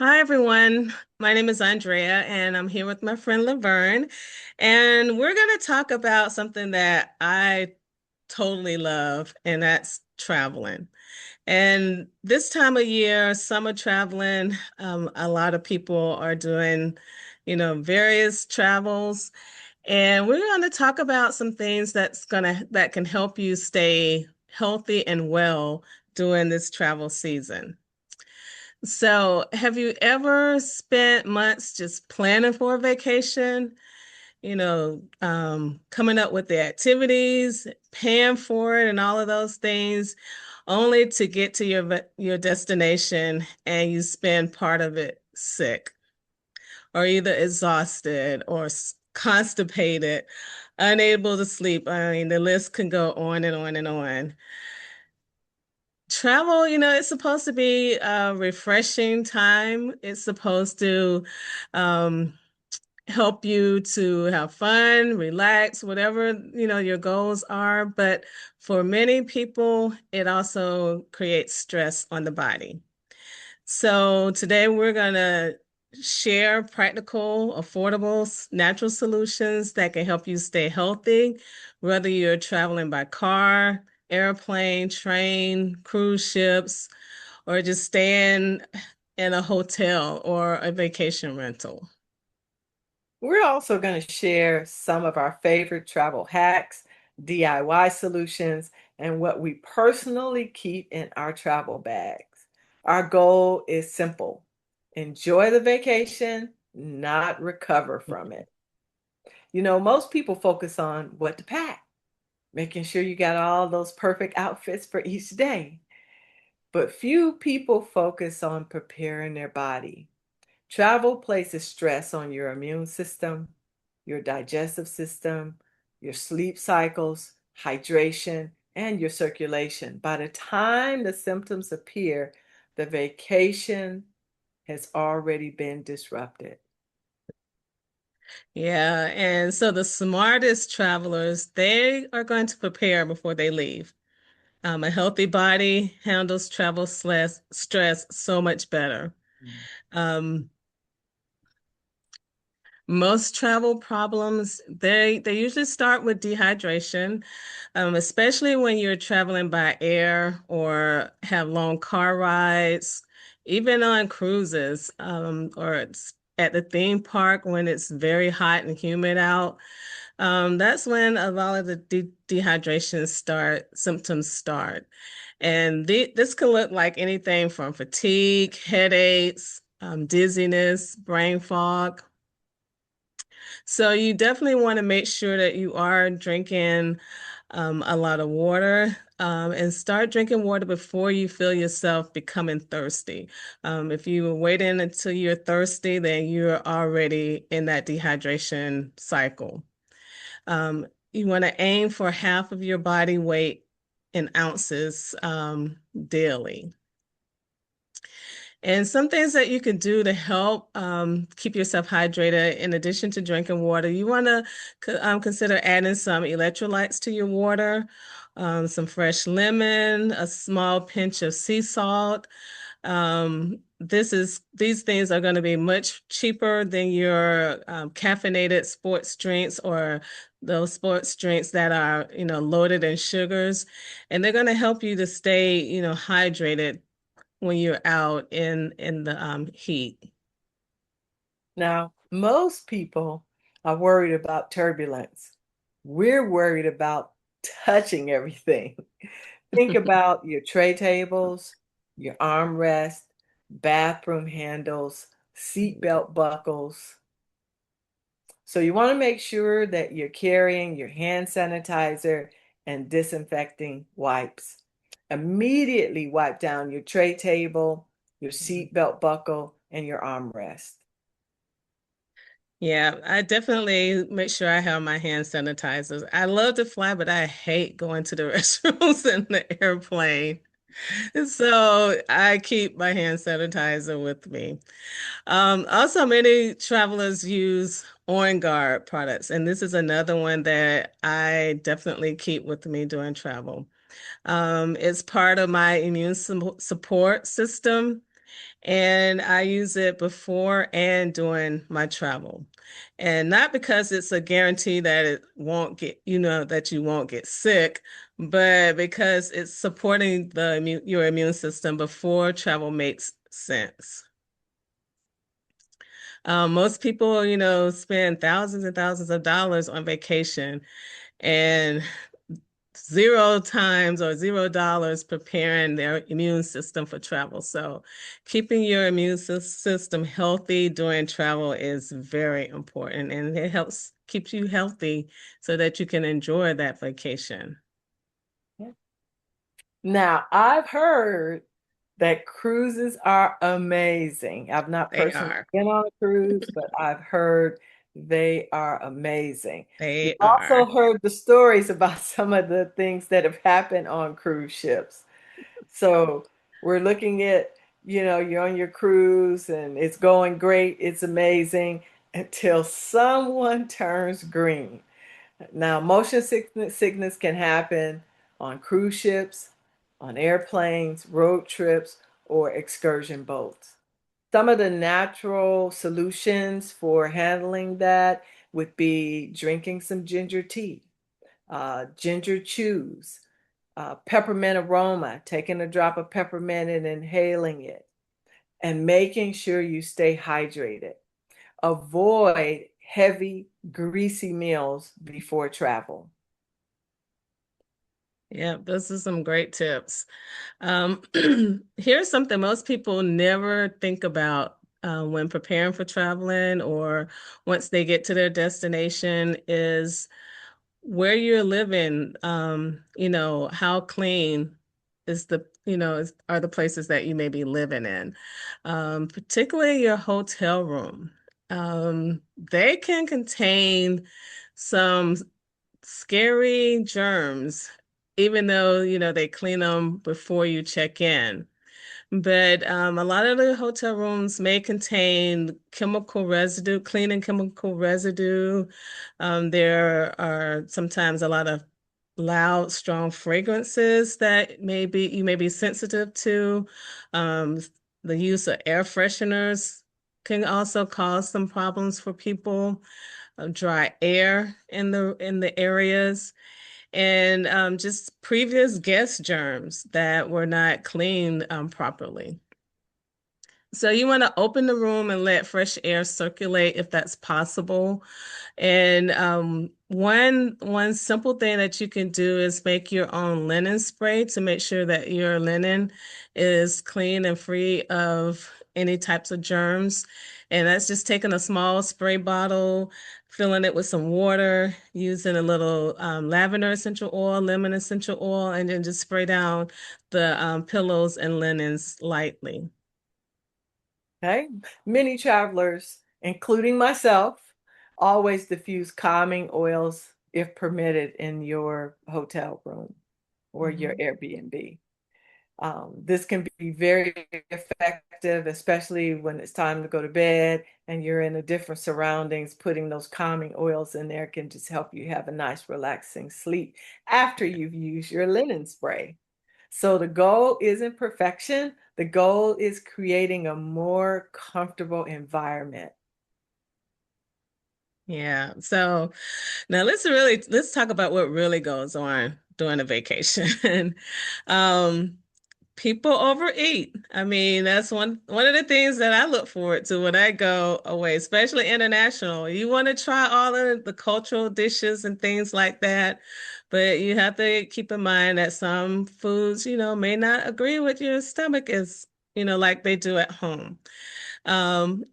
Hi, everyone. My name is Andrea, and I'm here with my friend Laverne. And we're going to talk about something that I totally love, and that's traveling. And this time of year, summer traveling, a lot of people are doing, various travels. And we're going to talk about some things that can help you stay healthy and well during this travel season. So, have you ever spent months just planning for a vacation? Coming up with the activities, paying for it, and all of those things, only to get to your destination and you spend part of it sick, or either exhausted or constipated, unable to sleep. I mean, the list can go on and on and on. Travel, it's supposed to be a refreshing time. It's supposed to um, help you to have fun, relax, whatever, your goals are. But for many people, it also creates stress on the body. So today we're going to share practical, affordable, natural solutions that can help you stay healthy, whether you're traveling by car, airplane, train, cruise ships, or just staying in a hotel or a vacation rental. We're also going to share some of our favorite travel hacks, DIY solutions, and what we personally keep in our travel bags. Our goal is simple: enjoy the vacation, not recover from it. Most people focus on what to pack, making sure you got all those perfect outfits for each day. But few people focus on preparing their body. Travel places stress on your immune system, your digestive system, your sleep cycles, hydration, and your circulation. By the time the symptoms appear, the vacation has already been disrupted. Yeah, and so the smartest travelers, they are going to prepare before they leave. A healthy body handles travel stress so much better. Um, Most travel problems, they usually start with dehydration, especially when you're traveling by air or have long car rides, even on cruises, or it's at the theme park when it's very hot and humid out. That's when a lot of the dehydration symptoms start. And this can look like anything from fatigue, headaches, dizziness, brain fog. So you definitely want to make sure that you are drinking a lot of water, and start drinking water before you feel yourself becoming thirsty. If you were waiting until you're thirsty, then you're already in that dehydration cycle. You want to aim for half of your body weight in ounces daily. And some things that you can do to help keep yourself hydrated, in addition to drinking water, you want to consider adding some electrolytes to your water, some fresh lemon, a small pinch of sea salt. These things are going to be much cheaper than your caffeinated sports drinks or those sports drinks that are, loaded in sugars, and they're going to help you to stay, hydrated when you're out in the heat. Now, most people are worried about turbulence. We're worried about touching everything. Think about your tray tables, your armrest, bathroom handles, seatbelt buckles. So you want to make sure that you're carrying your hand sanitizer and disinfecting wipes. Immediately wipe down your tray table, your seatbelt buckle, and your armrest. Yeah, I definitely make sure I have my hand sanitizers. I love to fly, but I hate going to the restrooms in the airplane. So I keep my hand sanitizer with me. Also, many travelers use On Guard products, and this is another one that I definitely keep with me during travel. It's part of my immune support system. and I use it before and during my travel. And not because it's a guarantee that it won't get, that you won't get sick, but because it's supporting your immune system before travel makes sense. Most people, spend thousands and thousands of dollars on vacation and zero times or $0 preparing their immune system for travel. So keeping your immune system healthy during travel is very important, and it helps keep you healthy so that you can enjoy that vacation. Now, I've heard that cruises are amazing. I've not They personally are. been on a cruise, but I've heard they are amazing. We've They also are. heard the stories about some of the things that have happened on cruise ships. So we're looking at, you're on your cruise and it's going great, it's amazing until someone turns green. Now, motion sickness can happen on cruise ships, on airplanes, road trips, or excursion boats. Some of the natural solutions for handling that would be drinking some ginger tea, ginger chews, peppermint aroma, taking a drop of peppermint and inhaling it, and making sure you stay hydrated. Avoid heavy, greasy meals before travel. Yeah, those are some great tips. Um, Here's something most people never think about when preparing for traveling or once they get to their destination is where you're living. How clean is are the places that you may be living in, particularly your hotel room. They can contain some scary germs, even though, they clean them before you check in. But a lot of the hotel rooms may contain chemical residue, cleaning chemical residue. There are sometimes a lot of loud, strong fragrances that you may be sensitive to. Um, the use of air fresheners can also cause some problems for people. Dry air in the areas, and just previous guest germs that were not cleaned properly. So you want to open the room and let fresh air circulate if that's possible. And one simple thing that you can do is make your own linen spray to make sure that your linen is clean and free of any types of germs. And that's just taking a small spray bottle, filling it with some water, using a little lavender essential oil, lemon essential oil, and then just spray down the pillows and linens lightly. Okay. Many travelers, including myself, always diffuse calming oils if permitted in your hotel room or your Mhm. Airbnb. This can be very effective, especially when it's time to go to bed and you're in a different surroundings. Putting those calming oils in there can just help you have a nice, relaxing sleep after you've used your linen spray. So the goal isn't perfection. The goal is creating a more comfortable environment. Yeah. So now let's talk about what really goes on during a vacation. Um, People overeat. I mean, that's one of the things that I look forward to when I go away, especially international. You want to try all of the cultural dishes and things like that, but you have to keep in mind that some foods, may not agree with your stomach as, like they do at home. Um,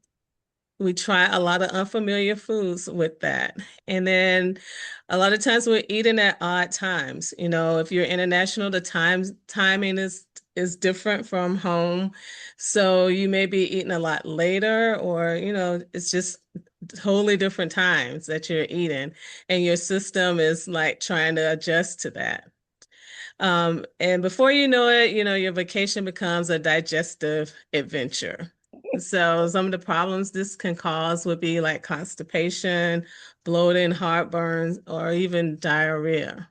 we try a lot of unfamiliar foods with that. And then a lot of times we're eating at odd times. If you're international, the timing is different from home. So you may be eating a lot later, or, it's just totally different times that you're eating, and your system is like trying to adjust to that. And before you know it, your vacation becomes a digestive adventure. So some of the problems this can cause would be like constipation, bloating, heartburn, or even diarrhea.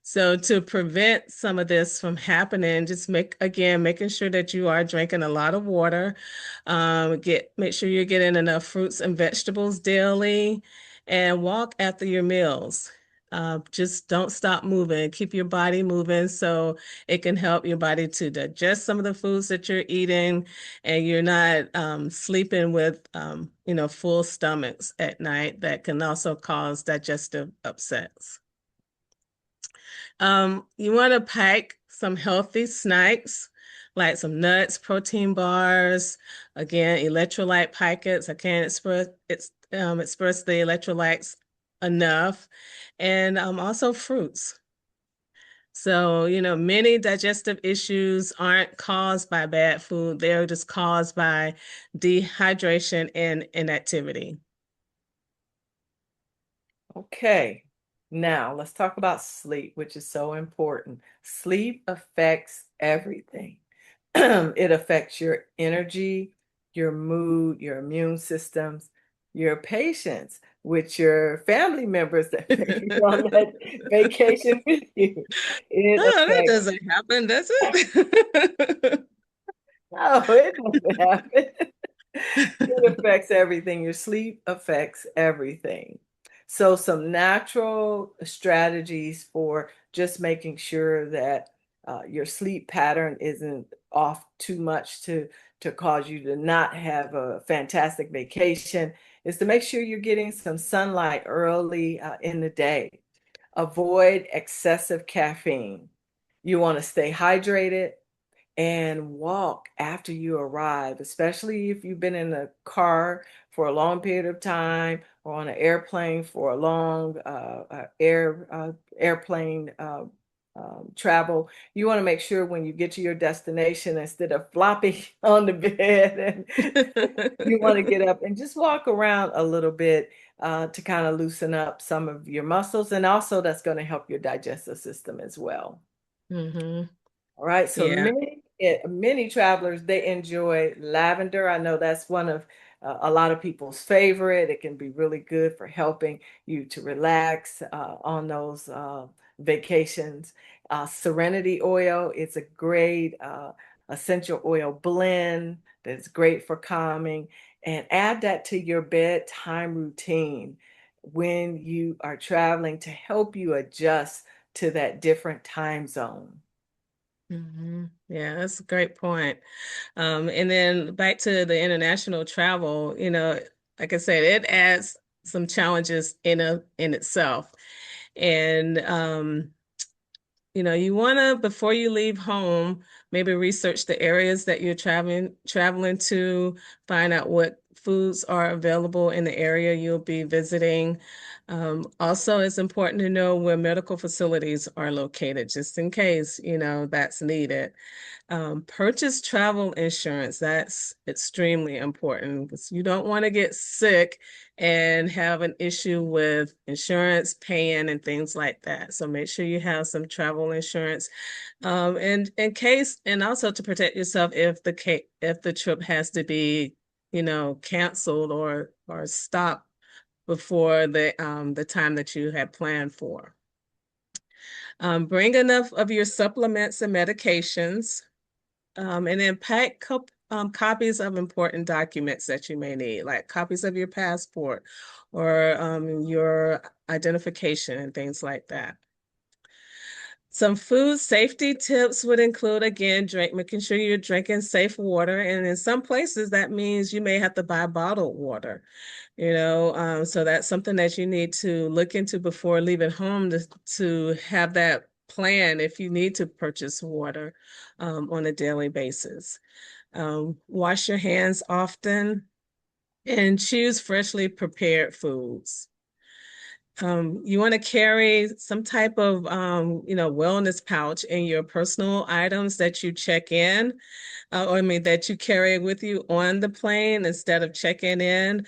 So to prevent some of this from happening, just making sure that you are drinking a lot of water. Make sure you're getting enough fruits and vegetables daily, and walk after your meals. Just don't stop moving. Keep your body moving so it can help your body to digest some of the foods that you're eating, and you're not sleeping with full stomachs at night. That can also cause digestive upsets. You want to pack some healthy snacks like some nuts, protein bars, again, electrolyte packets. I can't express the electrolytes enough, and also fruits. So, many digestive issues aren't caused by bad food. They're just caused by dehydration and inactivity. Okay, now let's talk about sleep, which is so important. Sleep affects everything. It affects your energy, your mood, your immune systems, your patience with your family members that may be on that vacation with you. It Oh, that affects, doesn't happen, does it? no, it doesn't happen. It affects everything. Your sleep affects everything. So, some natural strategies for just making sure that your sleep pattern isn't off too much to cause you to not have a fantastic vacation is to make sure you're getting some sunlight early in the day. Avoid excessive caffeine. You want to stay hydrated and walk after you arrive, especially if you've been in a car for a long period of time or on an airplane for a long airplane travel. You want to make sure when you get to your destination, instead of flopping on the bed, and you want to get up and just walk around a little bit to kind of loosen up some of your muscles, and also that's going to help your digestive system as well. Hmm. All right, so Yeah. many travelers they enjoy lavender. I know that's one of a lot of people's favorite. It can be really good for helping you to relax on those vacations. Serenity oil, it's a great essential oil blend that's great for calming. And add that to your bedtime routine when you are traveling to help you adjust to that different time zone. Yeah, that's a great point. And then back to the international travel, like I said, it adds some challenges in itself. And you want to, before you leave home, maybe research the areas that you're traveling to, find out what foods are available in the area you'll be visiting. Also, it's important to know where medical facilities are located, just in case, that's needed. Purchase travel insurance. That's extremely important because you don't want to get sick and have an issue with insurance paying and things like that. So make sure you have some travel insurance, and in case, and also to protect yourself if the trip has to be, canceled or stopped before the time that you had planned for. Bring enough of your supplements and medications. And then copies of important documents that you may need, like copies of your passport or your identification and things like that. Some food safety tips would include, again, making sure you're drinking safe water. And in some places, that means you may have to buy bottled water, so that's something that you need to look into before leaving home to have that plan if you need to purchase water on a daily basis. Wash your hands often and choose freshly prepared foods. You want to carry some type of, wellness pouch in your personal items that you check in, or I mean, that you carry with you on the plane instead of checking in,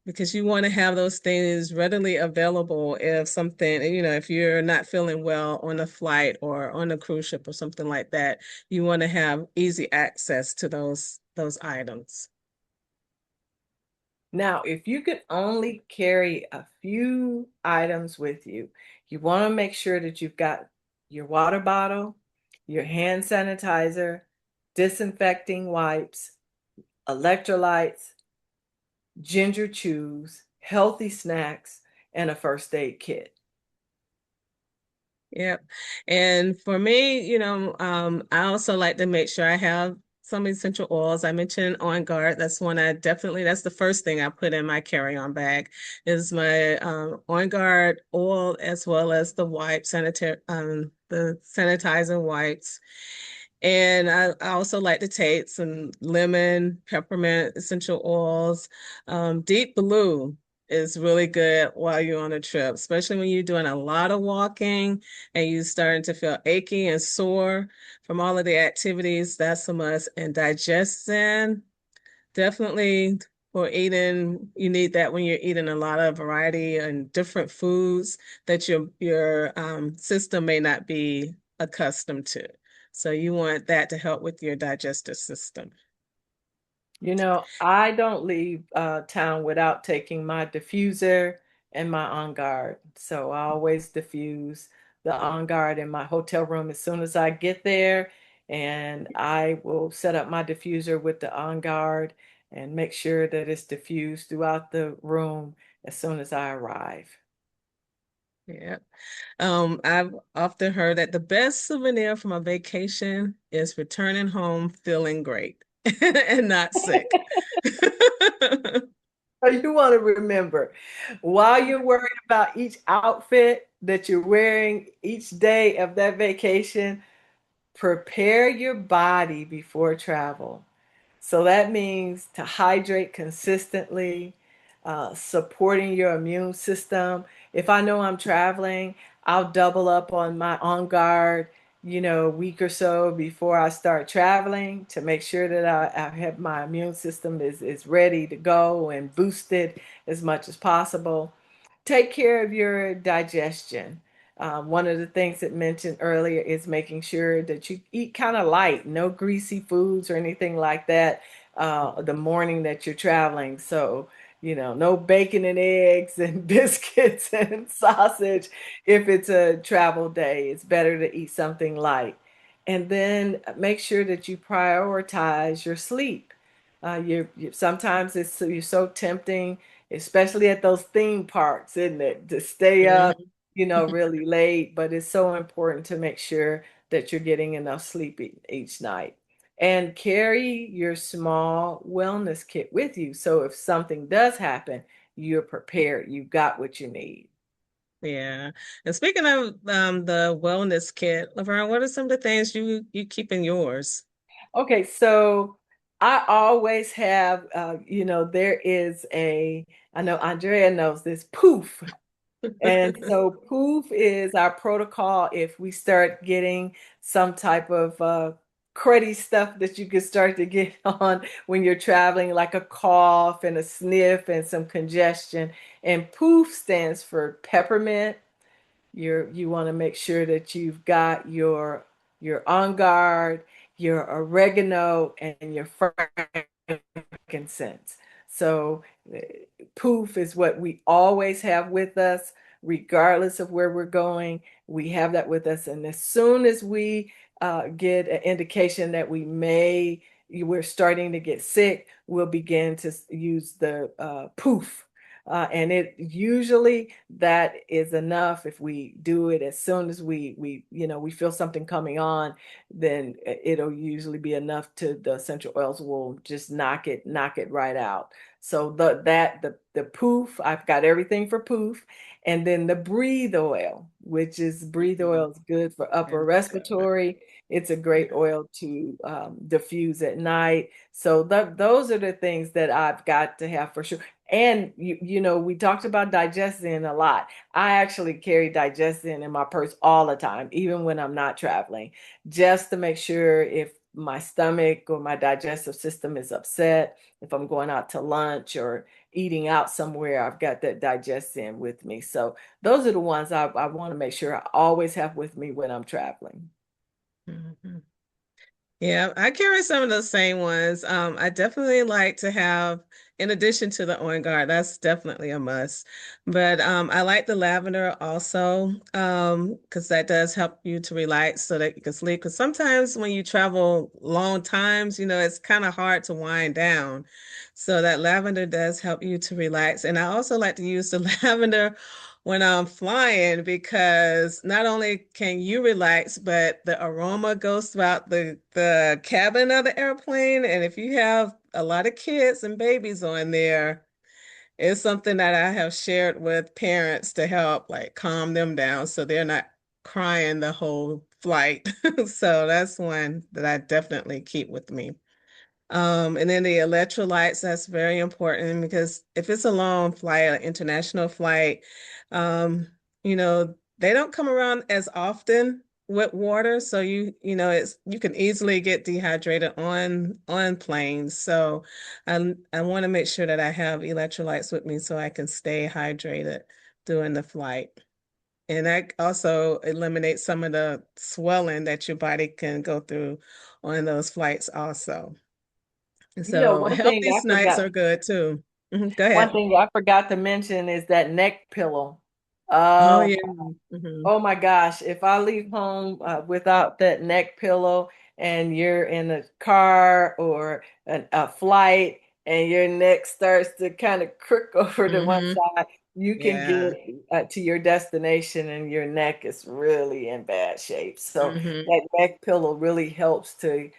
because you want to have those things readily available if something, if you're not feeling well on a flight or on a cruise ship or something like that, you want to have easy access to those items. Now, if you could only carry a few items with you, you want to make sure that you've got your water bottle, your hand sanitizer, disinfecting wipes, electrolytes, ginger chews, healthy snacks, and a first aid kit. Yep. And for me, I also like to make sure I have some essential oils. I mentioned On Guard. That's the first thing I put in my carry-on bag is my On Guard oil as well as the sanitizing wipes. And I also like to take some lemon, peppermint essential oils. Deep Blue is really good while you're on a trip, especially when you're doing a lot of walking and you're starting to feel achy and sore from all of the activities. That's a must. And digestion, definitely for eating, you need that when you're eating a lot of variety and different foods that your system may not be accustomed to. So you want that to help with your digestive system. You know, I don't leave town without taking my diffuser and my On Guard. So I always diffuse the On Guard in my hotel room as soon as I get there. And I will set up my diffuser with the On Guard and make sure that it's diffused throughout the room as soon as I arrive. Yeah. I've often heard that the best souvenir from a vacation is returning home feeling great and not sick. You want to remember while you're worried about each outfit that you're wearing each day of that vacation, prepare your body before travel. So that means to hydrate consistently, supporting your immune system. If I know I'm traveling, I'll double up on my On Guard, a week or so before I start traveling to make sure that I have my immune system is ready to go and boosted as much as possible. Take care of your digestion. One of the things that mentioned earlier is making sure that you eat kind of light, no greasy foods or anything like that the morning that you're traveling. So, no bacon and eggs and biscuits and sausage if it's a travel day. It's better to eat something light. And then make sure that you prioritize your sleep. Sometimes you're so tempting, especially at those theme parks, isn't it, to stay up, Mhm. really late. But it's so important to make sure that you're getting enough sleep each night. And carry your small wellness kit with you. So if something does happen, you're prepared. You've got what you need. Yeah. And speaking of the wellness kit, Laverne, what are some of the things you keep in yours? Okay, so I always have, there is I know Andrea knows this, poof. And so poof is our protocol if we start getting some type of cruddy stuff that you can start to get on when you're traveling, like a cough and a sniff and some congestion. And poof stands for peppermint. You want to make sure that you've got your On Guard, your oregano, and your frankincense. So poof is what we always have with us, regardless of where we're going. We have that with us, and as soon as we get an indication that we're starting to get sick, we'll begin to use the poof. And it usually that is enough. If we do it as soon as we feel something coming on, then it'll usually be enough to the essential oils will just knock it right out. So the poof, I've got everything for poof. And then the breathe oil, which is breathe Mhm. oil is good for upper And respiratory. It's a great oil to diffuse at night. So those are the things that I've got to have for sure. And we talked about digestion a lot. I actually carry digestion in my purse all the time, even when I'm not traveling, just to make sure if my stomach or my digestive system is upset, if I'm going out to lunch or eating out somewhere, I've got that digestion with me. So those are the ones I want to make sure I always have with me when I'm traveling. Mhm. Yeah, I carry some of those same ones. I definitely like to have, in addition to the On Guard, that's definitely a must. But I like the lavender also, because that does help you to relax so that you can sleep. Because sometimes when you travel long times, it's kind of hard to wind down. So that lavender does help you to relax. And I also like to use the lavender when I'm flying because not only can you relax, but the aroma goes throughout the cabin of the airplane. And if you have a lot of kids and babies on there, it's something that I have shared with parents to help like calm them down so they're not crying the whole flight. So that's one that I definitely keep with me. And then the electrolytes, that's very important because if it's a long flight, an international flight, they don't come around as often with water. So you can easily get dehydrated on planes. So I want to make sure that I have electrolytes with me so I can stay hydrated during the flight. And that also eliminates some of the swelling that your body can go through on those flights also. So One thing healthy I snacks forgot are good too. Go one ahead. thing I forgot to mention is that neck pillow. Oh Oh, yeah. Hmm. oh my gosh, if I leave home without that neck pillow and you're in a car or a flight and your neck starts to kind of crook over to one Hmm. side, you can Yeah. get to your destination and your neck is really in bad shape. So Hmm. that neck pillow really helps to,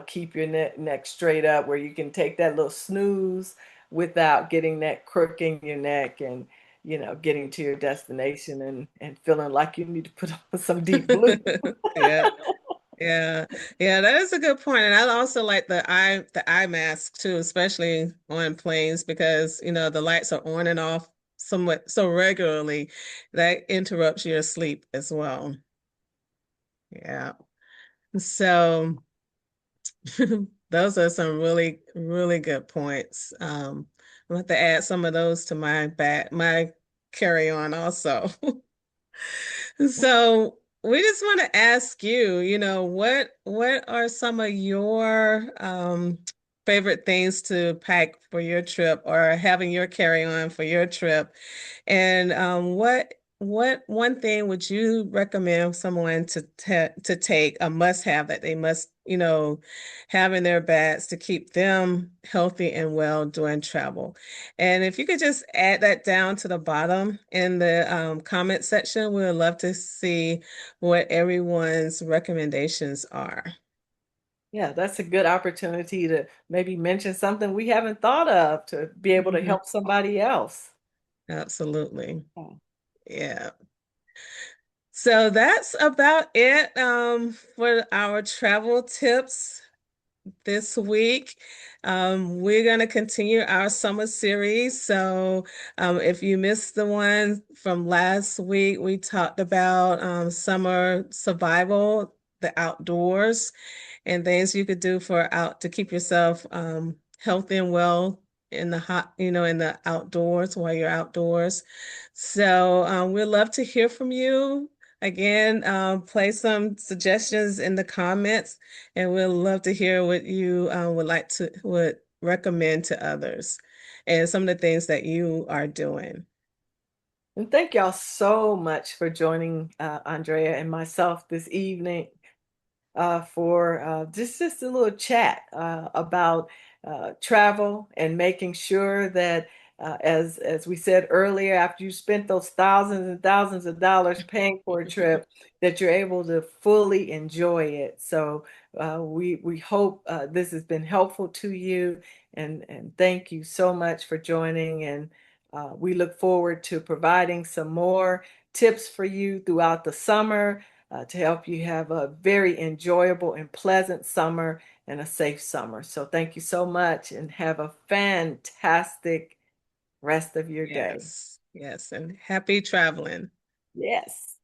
keep your neck straight up where you can take that little snooze without getting that crook in your neck and getting to your destination and feeling like you need to put on some deep blue. Yeah. Yeah. Yeah, that is a good point. And I also like the eye mask too, especially on planes because, the lights are on and off somewhat so regularly that interrupts your sleep as well. Yeah. So those are some really, really good points. I'll have to add some of those to my carry-on also. So we just want to ask you, what are some of your favorite things to pack for your trip or having your carry-on for your trip? And what one thing would you recommend someone to take a must-have that they must, have in their bags to keep them healthy and well during travel? And if you could just add that down to the bottom in the comment section, we would love to see what everyone's recommendations are. Yeah, that's a good opportunity to maybe mention something we haven't thought of to be able to Mhm. help somebody else. Absolutely. Yeah. Yeah. So that's about it for our travel tips this week. We're going to continue our summer series. So, if you missed the one from last week, we talked about summer survival, the outdoors, and things you could do for out to keep yourself healthy and well in the hot, in the outdoors while you're outdoors. So, we'd love to hear from you. Again, place some suggestions in the comments, and we'd love to hear what you would recommend to others, and some of the things that you are doing. And thank y'all so much for joining Andrea and myself this evening for just a little chat about travel and making sure that as we said earlier, after you spent those thousands and thousands of dollars paying for a trip, that you're able to fully enjoy it. So we hope this has been helpful to you, and thank you so much for joining. And we look forward to providing some more tips for you throughout the summer to help you have a very enjoyable and pleasant summer and a safe summer. So thank you so much and have a fantastic rest of your day. Yes, yes, and happy traveling. Yes.